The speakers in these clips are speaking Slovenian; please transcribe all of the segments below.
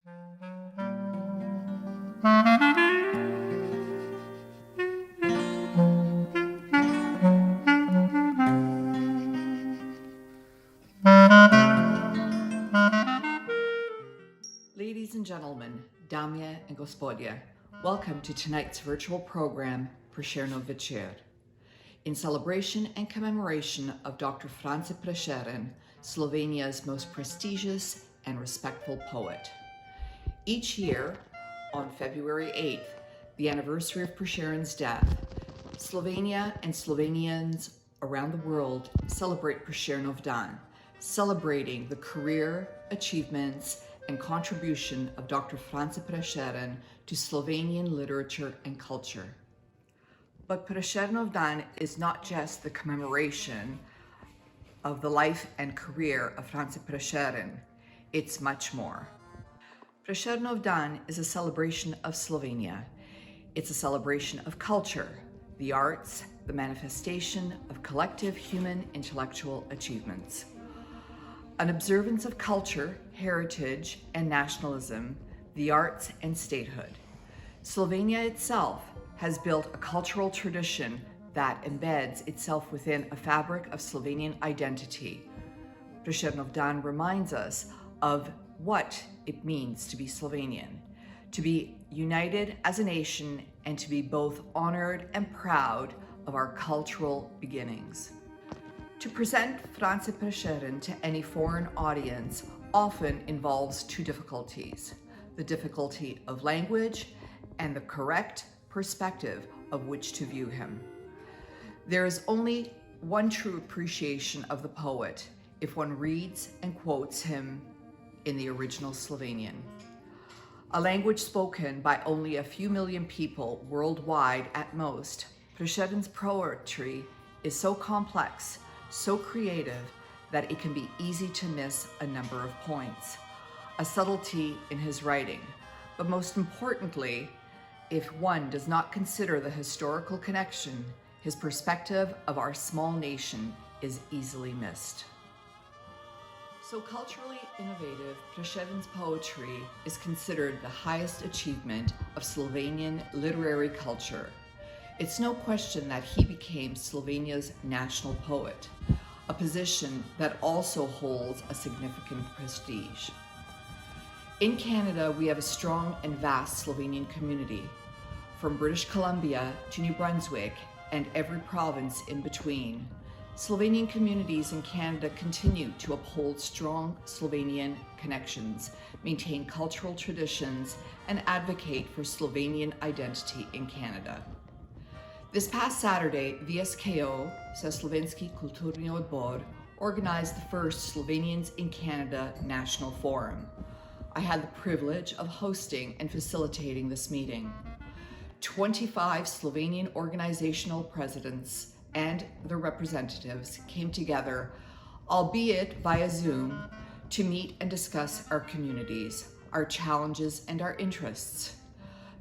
Ladies and gentlemen, Damia and Gospodia, welcome to tonight's virtual program, Prešernov Večer, in celebration and commemoration of Dr. Franze Prešeren, Slovenia's most prestigious and respectful poet. Each year, on February 8th, the anniversary of Prešeren's death, Slovenia and Slovenians around the world celebrate Prešernov Dan, celebrating the career, achievements, and contribution of Dr. Franze Prešeren to Slovenian literature and culture. But Prešernov Dan is not just the commemoration of the life and career of Franze Prešeren, it's much more. Prešernov Dan is a celebration of Slovenia. It's a celebration of culture, the arts, the manifestation of collective human intellectual achievements. An observance of culture, heritage, and nationalism, the arts, and statehood. Slovenia itself has built a cultural tradition that embeds itself within a fabric of Slovenian identity. Prešernov Dan reminds us of what it means to be Slovenian, to be united as a nation, and to be both honored and proud of our cultural beginnings. To present Franze Prešeren to any foreign audience often involves two difficulties: the difficulty of language and the correct perspective of which to view him. There is only one true appreciation of the poet if one reads and quotes him in the original Slovenian. A language spoken by only a few million people worldwide at most, Prešeren's poetry is so complex, so creative, that it can be easy to miss a number of points, a subtlety in his writing. But most importantly, if one does not consider the historical connection, his perspective of our small nation is easily missed. So culturally innovative, Prešeren's poetry is considered the highest achievement of Slovenian literary culture. It's no question that he became Slovenia's national poet, a position that also holds a significant prestige. In Canada, we have a strong and vast Slovenian community, from British Columbia to New Brunswick and every province in between. Slovenian communities in Canada continue to uphold strong Slovenian connections, maintain cultural traditions, and advocate for Slovenian identity in Canada. This past Saturday, VSKO, Vseslovenski kulturni odbor, organized the first Slovenians in Canada National Forum. I had the privilege of hosting and facilitating this meeting. 25 Slovenian organizational presidents and their representatives came together, albeit via Zoom, to meet and discuss our communities, our challenges, and our interests.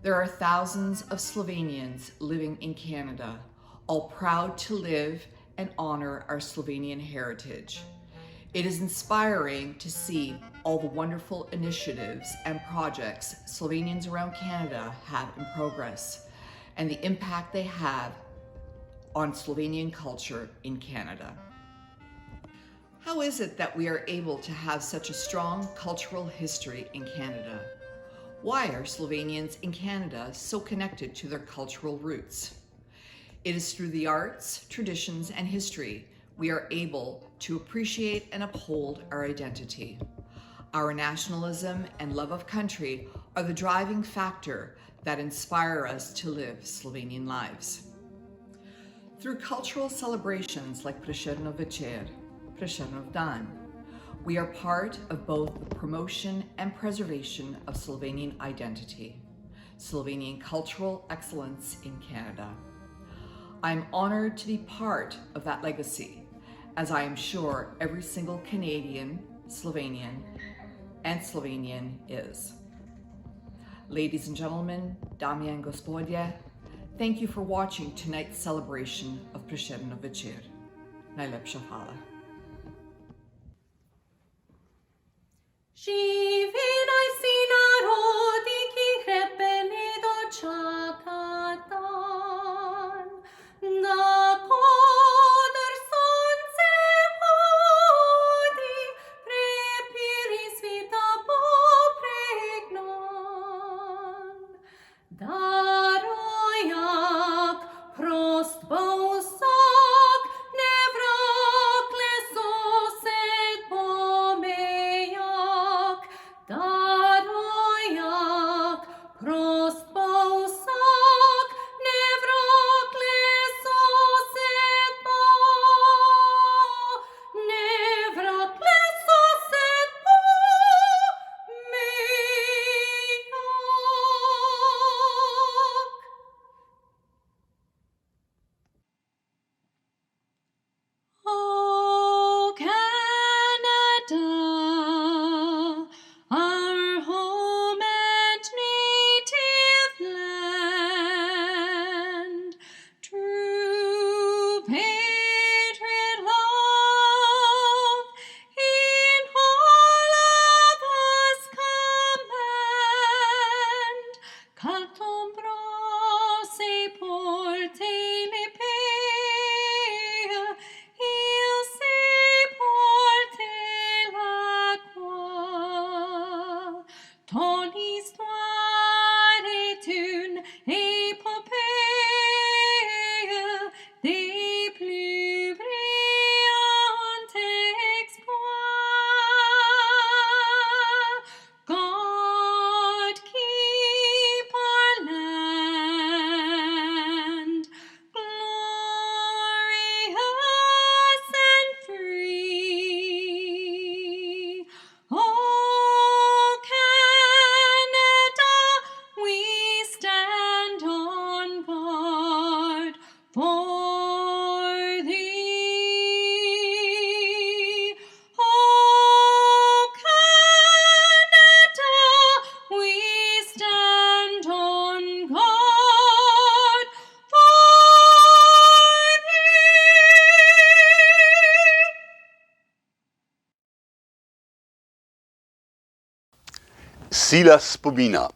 There are thousands of Slovenians living in Canada, all proud to live and honor our Slovenian heritage. It is inspiring to see all the wonderful initiatives and projects Slovenians around Canada have in progress, and the impact they have on Slovenian culture in Canada. How is it that we are able to have such a strong cultural history in Canada? Why are Slovenians in Canada so connected to their cultural roots? It is through the arts, traditions, and history we are able to appreciate and uphold our identity. Our nationalism and love of country are the driving factor that inspire us to live Slovenian lives. Through cultural celebrations like Prešernov Večer, Prešernov Dan, we are part of both the promotion and preservation of Slovenian identity, Slovenian cultural excellence in Canada. I'm honored to be part of that legacy, as I am sure every single Canadian, Slovenian, and Slovenian is. Ladies and gentlemen, Damia and Gospodje, thank you for watching tonight's celebration of Prešernov Večer. Najlepša hvala. Živi naj si Prost bo vsak, ne vrokle sosed bo, ne vrokle sosed bo, mejak. Oh, Canada, our home and native land, true patriot love in all of us command. Carton brose porte le pea, il se porte l'acqua. Ton histoire est une épopée des plus brillants exploits. God keep our land glorious and free. Oh, Canada, we stand on guard for thee. Oh, Canada, we stand on guard for thee. Sila spomina.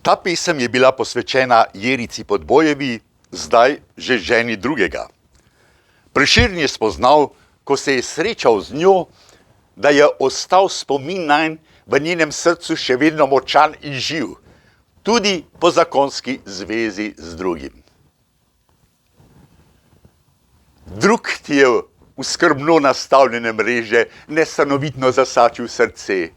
Ta pesem je bila posvečena Jerici Podbojevi, zdaj že ženi drugega. Prešeren je spoznal, ko se je srečal z njo, da je ostal spomin nanj v njenem srcu še vedno močan in živ, tudi po zakonski zvezi z drugim. Drug ti je v skrbno nastavljene mreže nesanovitno zasačil srce,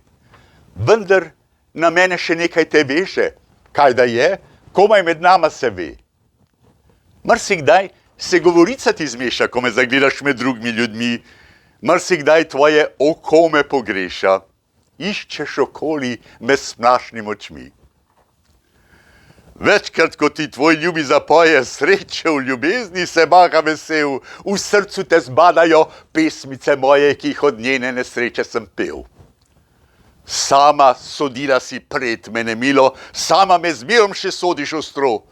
vendar na mene še nekaj te veže, kaj da je, komaj med nama se ve. Marsikdaj se govorica ti zmeša, ko me zagledaš med drugimi ljudmi, marsikdaj tvoje oko me pogreša, iščeš okoli me s splašnimi očmi. Večkrat, ko ti tvoj ljubi zapoje sreče v ljubezni, se baha vesel, v srcu te zbadajo pesmice moje, ki jih od njene nesreče sem pel. Sama sodila si pred mene milo, sama me zmerom še sodiš ostro.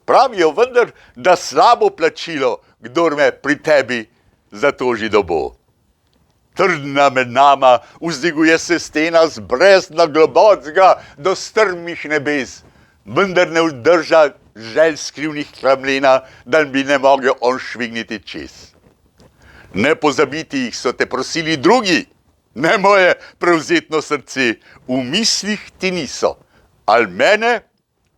Pravijo vendar, da slabo plačilo, kdor me pri tebi zatoži dobo. Trdna med nama vzdiguje se stena z brezna globocga do strmih nebes, vendar ne vzdrža želj skrivnih kramljena, da bi ne mogel on švigniti čez. Ne pozabiti jih so te prosili drugi, ne moje prevzetno srce, v mislih ti niso, ali mene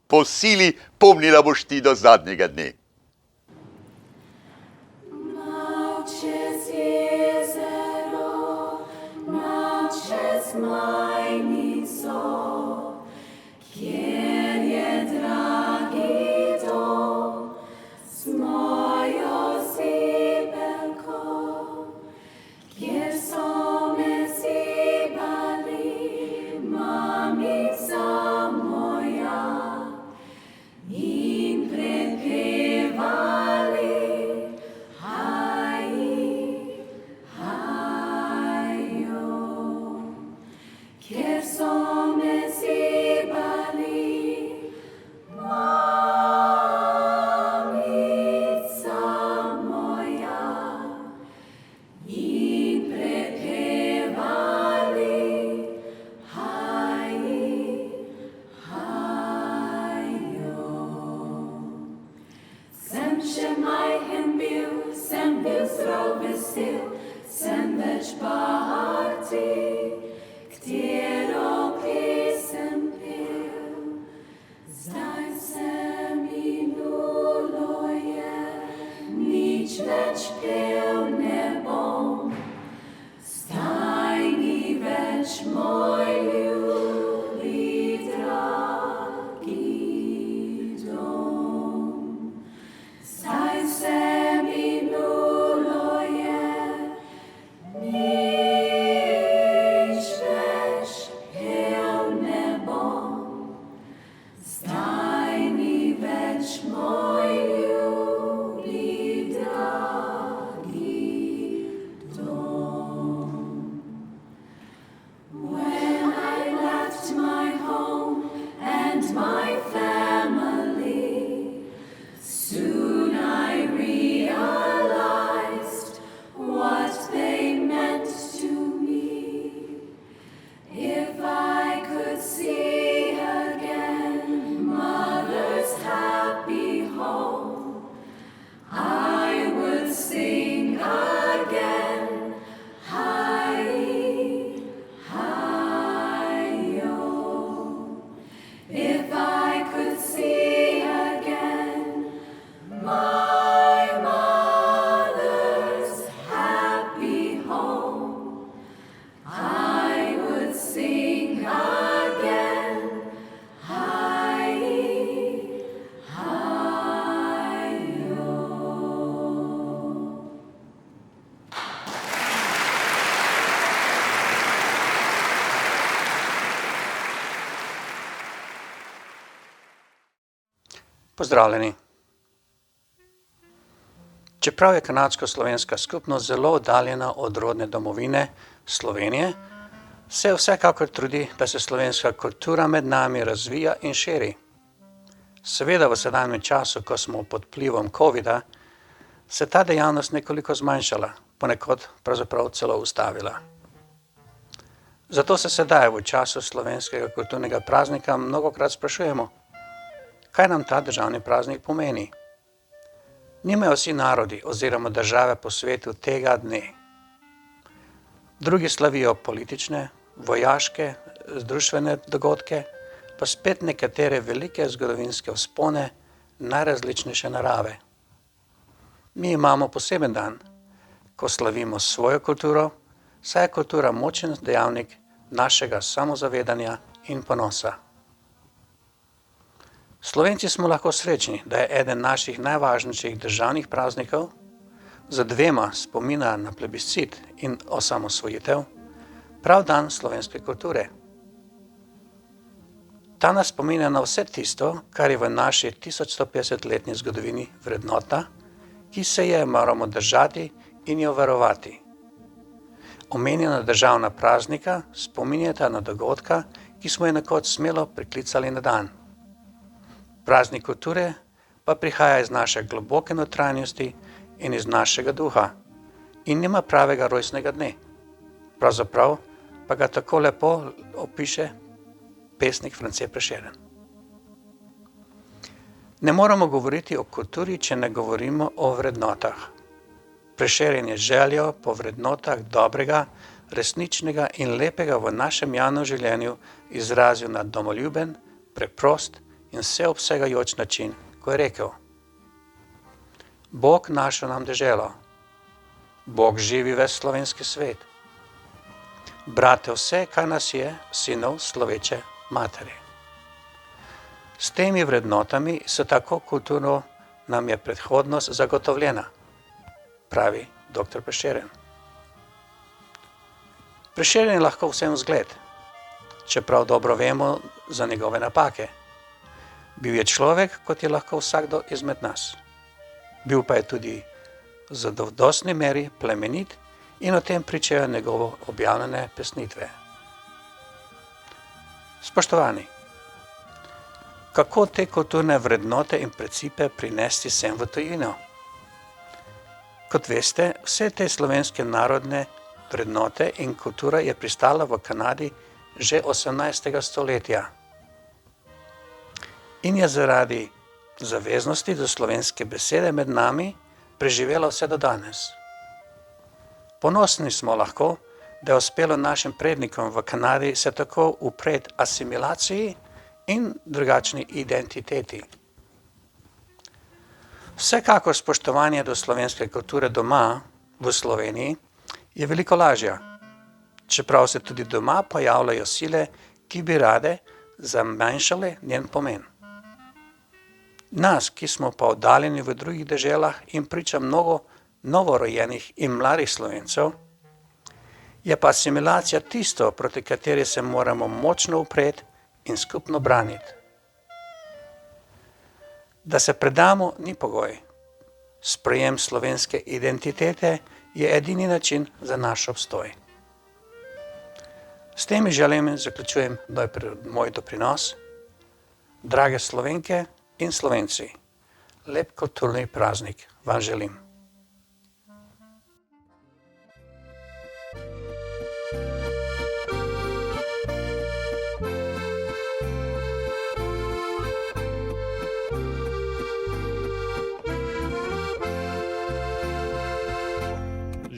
po sili pomnila boš ti do zadnjega dne. Čez jezero, čez Majnico, kjer je dragi dom, s mojo zibelko, kjer so me zibali, mamica moja, in prepevali Pozdravljeni. Čeprav je kanadsko-slovenska skupnost zelo oddaljena od rodne domovine Slovenije, se vsekakor trudi, da se slovenska kultura med nami razvija in širi. Seveda v sedanjem času, ko smo pod vplivom covida, se ta dejavnost nekoliko zmanjšala, ponekod pravzaprav celo ustavila. Zato se sedaj v času slovenskega kulturnega praznika mnogokrat sprašujemo, kaj nam ta državni praznik pomeni. Nimajo vsi narodi oziroma države po svetu tega dne. Drugi slavijo politične, vojaške, družbene dogodke, pa spet nekatere velike zgodovinske vzpone najrazličnejše narave. Mi imamo poseben dan, ko slavimo svojo kulturo, saj je kultura močen dejavnik našega samozavedanja in ponosa. Slovenci smo lahko srečni, da je eden naših najvažnejših državnih praznikov, za dvema spomina na plebiscit in osamosvojitev, prav dan slovenske kulture. Ta nas spominja na vse tisto, kar je v naši 1150-letni zgodovini vrednota, ki se je moramo držati in jo varovati. Omenjena državna praznika spominjata na dogodka, ki smo jo nekoč smelo priklicali na dan. Praznik kulture pa prihaja iz naše globoke notranjosti in iz našega duha in nima pravega rojstnega dne. Pravzaprav pa ga tako lepo opiše pesnik France Prešeren. Ne moramo govoriti o kulturi, če ne govorimo o vrednotah. Prešeren je željo po vrednotah dobrega, resničnega in lepega v našem javnem življenju izrazil na domoljuben, preprost in vseobsegajoč način, ko je rekel: Bog našel nam deželo, Bog živi ves slovenski svet, brate vse, kar nas je, sinov sloveče materi. S temi vrednotami so tako kulturno nam je predhodnost zagotovljena, pravi dr. Prešeren. Prešeren je lahko vsem vzgled, čeprav dobro vemo za njegove napake. Bil je človek, kot je lahko vsakdo izmed nas. Bil pa je tudi v zadostni meri plemenit in o tem pričajo njegove objavljene pesnitve. Spoštovani, kako te kulturne vrednote in principe prinesti sem v tujino? Kot veste, vse te slovenske narodne vrednote in kultura je pristala v Kanadi že 18. stoletja. In je zaradi zaveznosti do slovenske besede med nami preživela vse do danes. Ponosni smo lahko, da je uspelo našim prednikom v Kanadi se tako upreti asimilaciji in drugačni identiteti. Vsekakor spoštovanje do slovenske kulture doma v Sloveniji je veliko lažja, čeprav se tudi doma pojavljajo sile, ki bi rade zmanjšale njen pomen. Nas, ki smo pa oddaljeni v drugih deželah in priča mnogo novorojenih in mladih Slovencev, je pa asimilacija tisto, proti kateri se moramo močno upreti in skupno braniti. Da se predamo ni pogoj. Sprejem slovenske identitete je edini način za naš obstoj. S temi željami zaključujem moj doprinos. Drage Slovenke in Slovenci, lep kulturni praznik vam želim.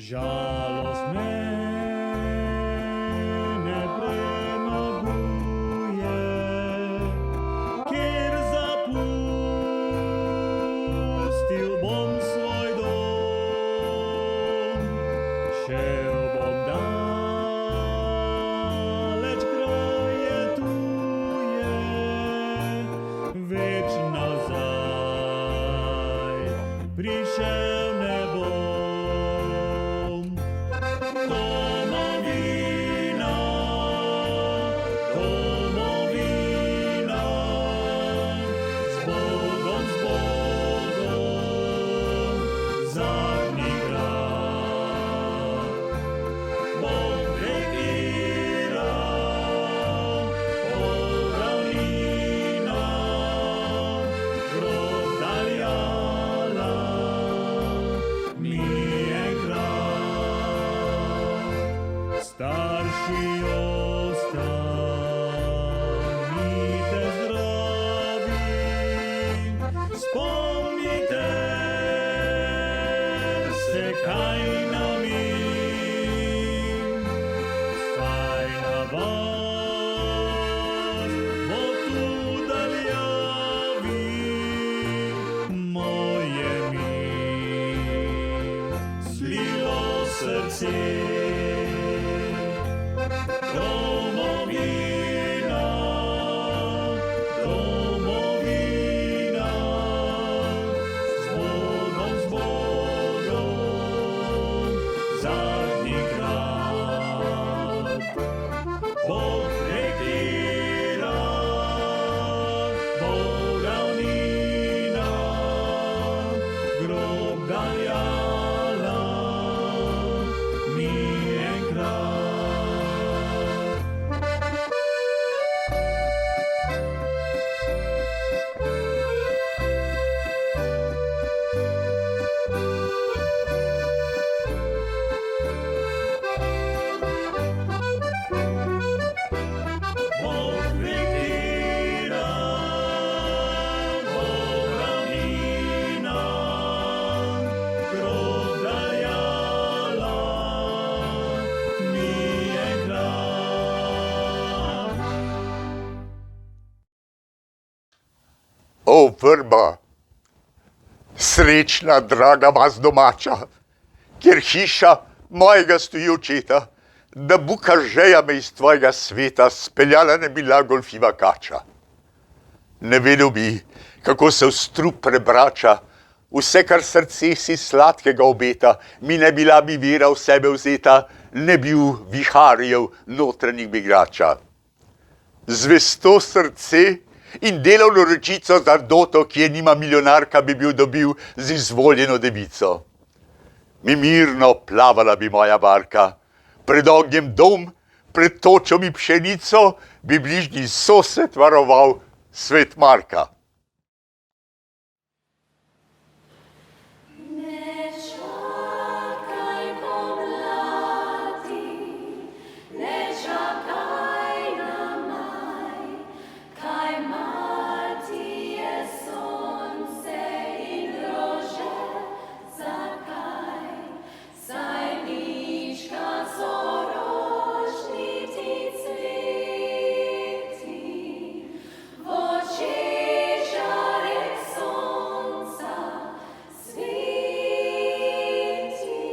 Žalost mene premaguje, ker zapustil bom svoj dom. Šel bom daleč kraje tuje, več nazaj prišel ne bom. O, vrba, srečna, draga vas domača, kjer hiša mojega stoji očeta, da buka žeja me iz tvojega sveta speljala ne bila golfiva kača. Ne vedel bi, kako se v strup prebrača, vse, kar srce si sladkega obeta, mi ne bila bi vera v sebe vzeta, ne bil viharjev notranjih begača. Zvesto srce in delovno rečico za doto, ki je nima milijonarka, bi bil dobil z izvoljeno devico. Mi mirno plavala bi moja barka, pred ognjem dom, pred točo mi pšenico, bi bližnji sosed varoval svet Marka. Ne čakaj pomladi, ne čakaj na maj, kaj mati je sonce in rože, zakaj? Saj lička sorožniti cveti, v očeh žarek sonca sveti.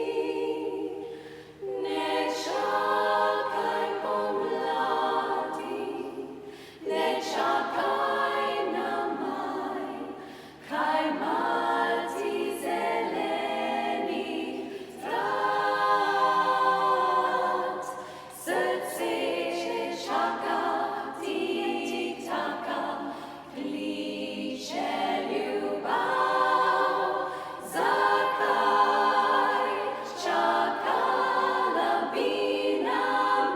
Ne čakaj pomladi, ne čakaj na maj, kaj mati zelenih trat. Srce že čaka, tik-taka, kliče ljubav. Zakaj čakala bi na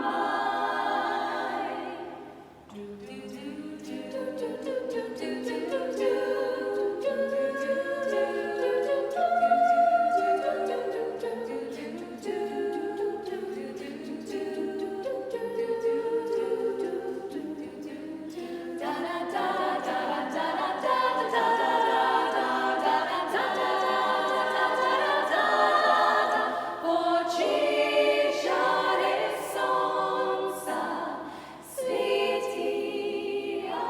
maj? Oči žarek sonca svetijo.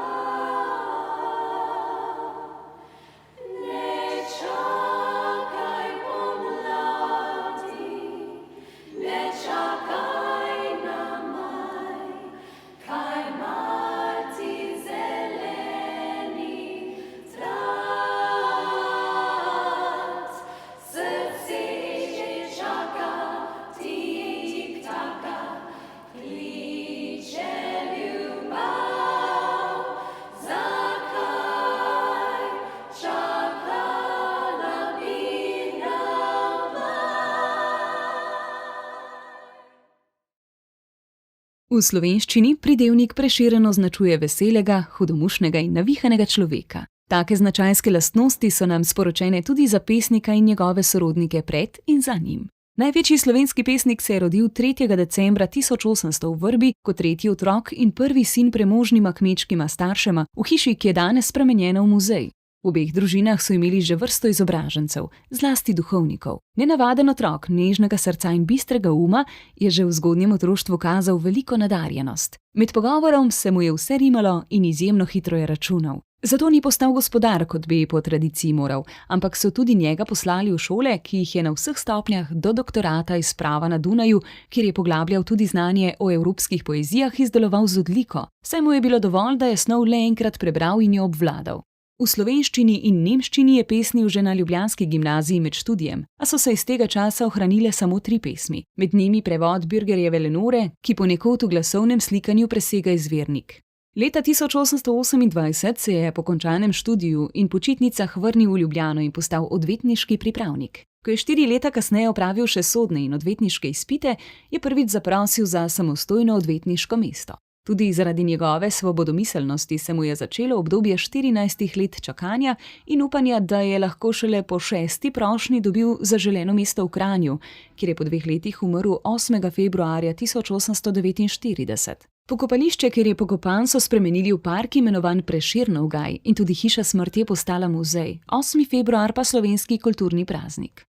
Ne čakaj pomladi, ne čakaj na maj, kaj mati zelenih trat. Srce že čaka, tik-taka, kliče ljubav. Zakaj čakala bi na V slovenščini pridevnik Prešeren označuje veselega, hudomušnega in navihanega človeka. Take značajske lastnosti so nam sporočene tudi za pesnika in njegove sorodnike pred in za njim. Največji slovenski pesnik se je rodil 3. decembra 1800 v Vrbi kot tretji otrok in prvi sin premožnima kmečkima staršema v hiši, ki je danes spremenjena v muzej. V obeh družinah so imeli že vrsto izobražencev, zlasti duhovnikov. Nenavaden otrok nežnega srca in bistrega uma je že v zgodnjem otroštvu kazal veliko nadarjenost. Med pogovorom se mu je vse rimalo in izjemno hitro je računal. Zato ni postal gospodar, kot bi po tradiciji moral, ampak so tudi njega poslali v šole, ki jih je na vseh stopnjah do doktorata iz prava na Dunaju, kjer je poglabljal tudi znanje o evropskih poezijah, izdeloval z odliko. Saj mu je bilo dovolj, da je snov le enkrat prebral in jo obvladal. V slovenščini in nemščini je pesnil že na ljubljanski gimnaziji med študijem, a so se iz tega časa ohranile samo 3 pesmi. Med njimi prevod Bürgerjeve Lenore, ki ponekod v glasovnem slikanju presega izvirnik. Leta 1828 se je po končanem študiju in počitnicah vrnil v Ljubljano in postal odvetniški pripravnik. Ko je 4 leta kasneje opravil še sodne in odvetniške izpite, je prvič zaprosil za samostojno odvetniško mesto. Tudi zaradi njegove svobodomiselnosti se mu je začelo obdobje 14 let čakanja in upanja, da je lahko šele po 6. prošnji dobil zaželeno mesto v Kranju, kjer je po 2 letih umrl 8. februarja 1849. Pokopališče, kjer je pokopan, so spremenili v park imenovan Prešernov gaj in tudi hiša smrti je postala muzej, 8. februar pa slovenski kulturni praznik.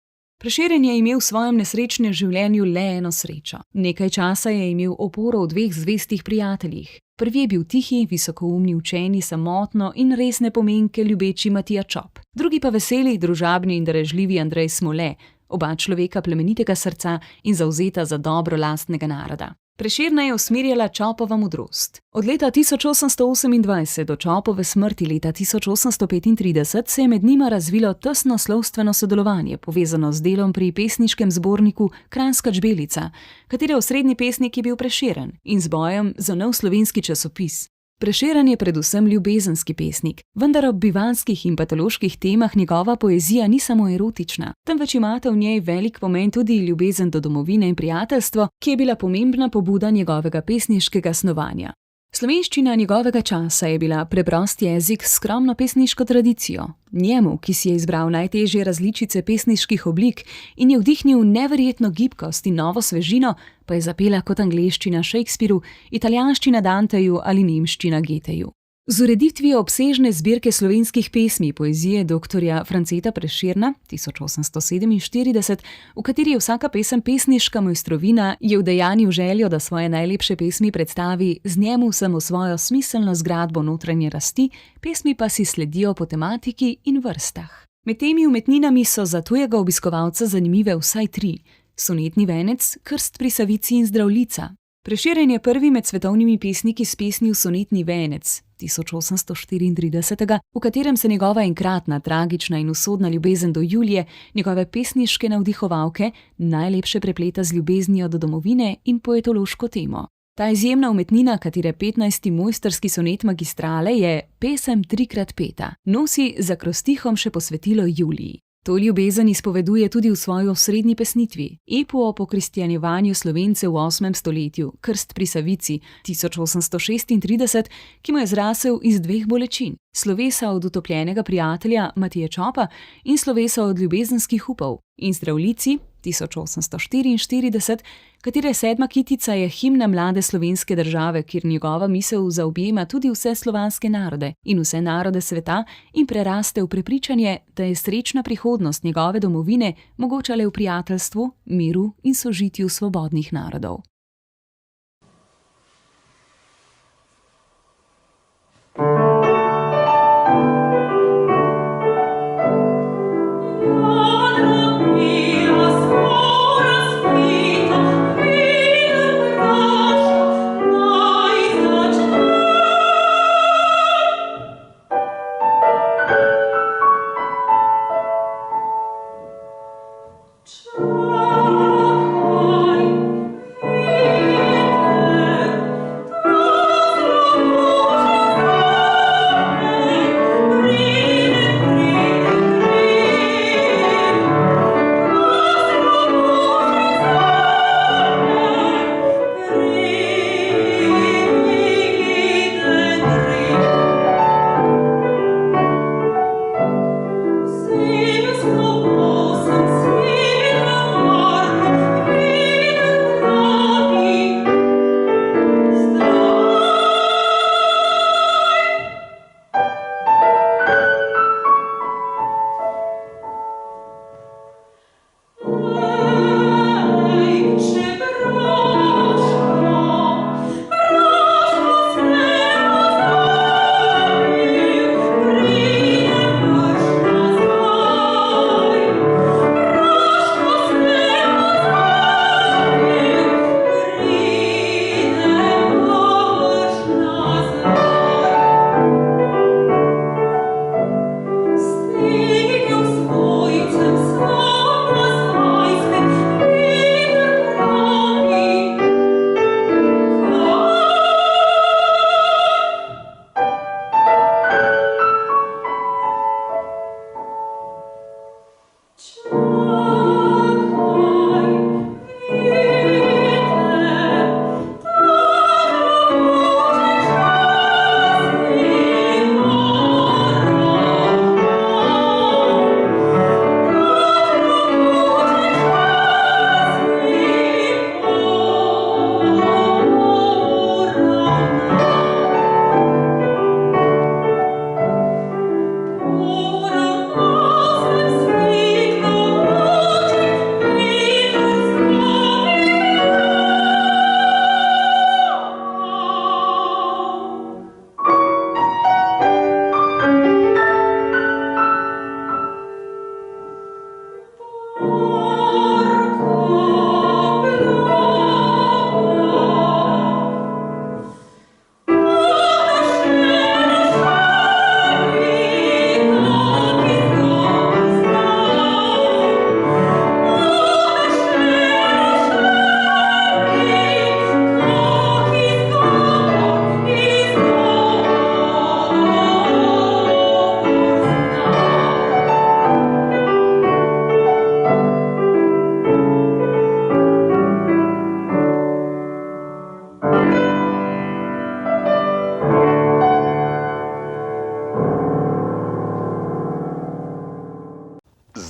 Prešeren je imel v svojem nesrečnem življenju le eno srečo. Nekaj časa je imel oporo v 2 zvestih prijateljih. Prvi je bil tihi, visokoumni, učeni, samotno in resne pomenke ljubeči Matija Čop. Drugi pa veseli, družabni in darežljivi Andrej Smole, oba človeka plemenitega srca in zavzeta za dobro lastnega naroda. Prešerna je usmerjala Čopova modrost. Od leta 1828 do Čopove smrti leta 1835 se je med njima razvilo tesno slovstveno sodelovanje, povezano z delom pri pesniškem zborniku Kranjska čbelica, katere osrednji pesnik je bil Prešeren, in z bojem za nov slovenski časopis. Prešeren je predvsem ljubezenski pesnik, vendar ob bivanskih in patoloških temah njegova poezija ni samo erotična, temveč imata v njej velik pomen tudi ljubezen do domovine in prijateljstvo, ki je bila pomembna pobuda njegovega pesniškega snovanja. Slovenščina njegovega časa je bila preprost jezik s skromno pesniško tradicijo. Njemu, ki si je izbral najtežje različice pesniških oblik in je vdihnil neverjetno gibkost in novo svežino, pa je zapela kot angleščina Shakespeareu, italijanščina Danteju ali nemščina Goetheju. Z ureditvijo obsežne zbirke slovenskih pesmi poezije dr. Franceta Prešerna 1847, v kateri je vsaka pesem pesniška mojstrovina, je udejanil željo, da svoje najlepše pesmi predstavi z njemu samo svojo smiselno zgradbo notranje rasti, pesmi pa si sledijo po tematiki in vrstah. Med temi umetninami so za tujega obiskovalca zanimive vsaj 3: sonetni venec, krst pri Savici in zdravljica. Prešeren je prvi med svetovnimi pesniki spesnil sonetni venec 1834, v katerem se njegova enkratna, tragična in usodna ljubezen do Julije, njegove pesniške navdihovalke, najlepše prepleta z ljubeznijo do domovine in poetološko temo. Ta izjemna umetnina, katere 15. mojstrski sonet magistrale je Pesem 3x peta, nosi za akrostihom še posvetilo Juliji. To ljubezen izpoveduje tudi v svoji osrednji pesnitvi, epu o pokristjanjevanju Slovencev v 8. stoletju, Krst pri Savici 1836, ki mu je zrasel iz 2 bolečin: slovesa od utopljenega prijatelja Matije Čopa in slovesa od ljubezenskih upov, in zdravljici 1844, katere 7. kitica je himna mlade slovenske države, kjer njegova misel zaobjema tudi vse slovanske narode in vse narode sveta in preraste v prepričanje, da je srečna prihodnost njegove domovine mogoča le v prijateljstvu, miru in sožitju svobodnih narodov. Czekaj,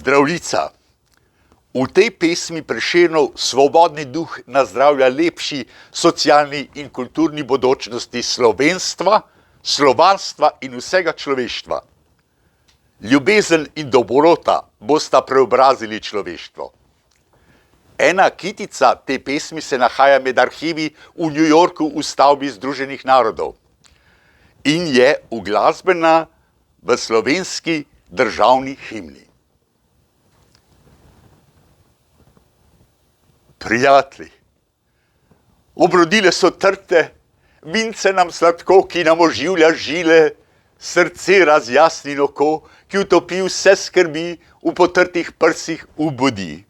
Zdravljica. V tej pesmi Prešernov svobodni duh nazdravlja lepši socialni in kulturni bodočnosti slovenstva, slovanstva in vsega človeštva. Ljubezen in dobrota bosta preobrazili človeštvo. Ena kitica te pesmi se nahaja med arhivi v New Yorku v stavbi Združenih narodov in je uglasbena v slovenski državni himni. Prijatelji, obrodile so trte, vince nam sladko, ki nam oživlja žile, srce razjasni oko, ki utopi vse skrbi, v potrtih prsih ubudi.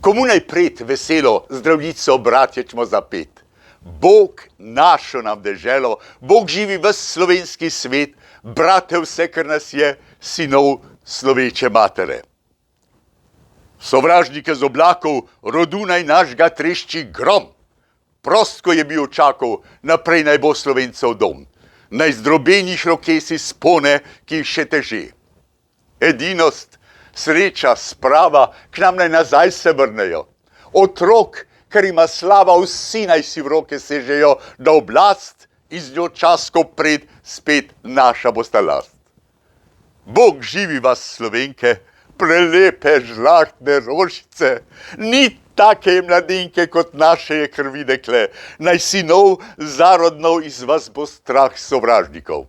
Komu naj pred veselo zdravljico bratječmo zapet? Bog našo nam deželo, Bog živi ves slovenski svet, brate vse, kar nas je, sinov sloveče matere. Sovražnike z oblakov, rodu naj našga trešči grom. Prost, ko je bil čakal, naprej naj bo Slovencev dom. Naj zdrobenih rokesi spone, ki jih še teže. Edinost, sreča, sprava, k nam naj nazaj se vrnejo. Otrok, ker ima slava, vsi naj si v roke sežejo, da oblast iz njo časko pred spet naša bosta last. Bog živi vas, Slovenke, prelepe žlahtne rožice, ni take mladinke kot naše je krvi dekle, naj sinov zarodnov iz vas bo strah sovražnikov.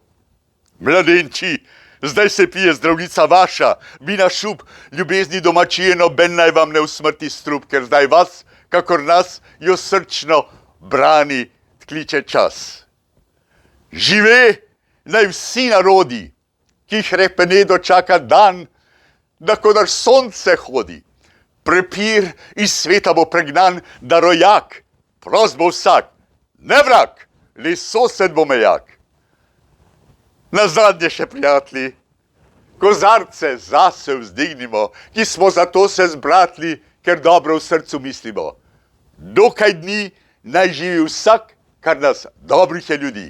Mladenči, zdaj se pije zdravljica vaša, vina šup, ljubezni domačije, noben naj vam ne usmrti strup, ker zdaj vas, kakor nas, jo srčno brani, kliče čas. Žive naj vsi narodi, ki jih repenedo čaka dan, da kodar sonce hodi. Prepir iz sveta bo pregnan, da rojak, prost bo vsak, ne vrag, le sosed bo mejak. Nazadnje še, prijatelji, kozarce zase vzdignimo, ki smo zato se zbratli, ker dobro v srcu mislimo. Dokaj dni naj živi vsak, kar nas dobrih je ljudi.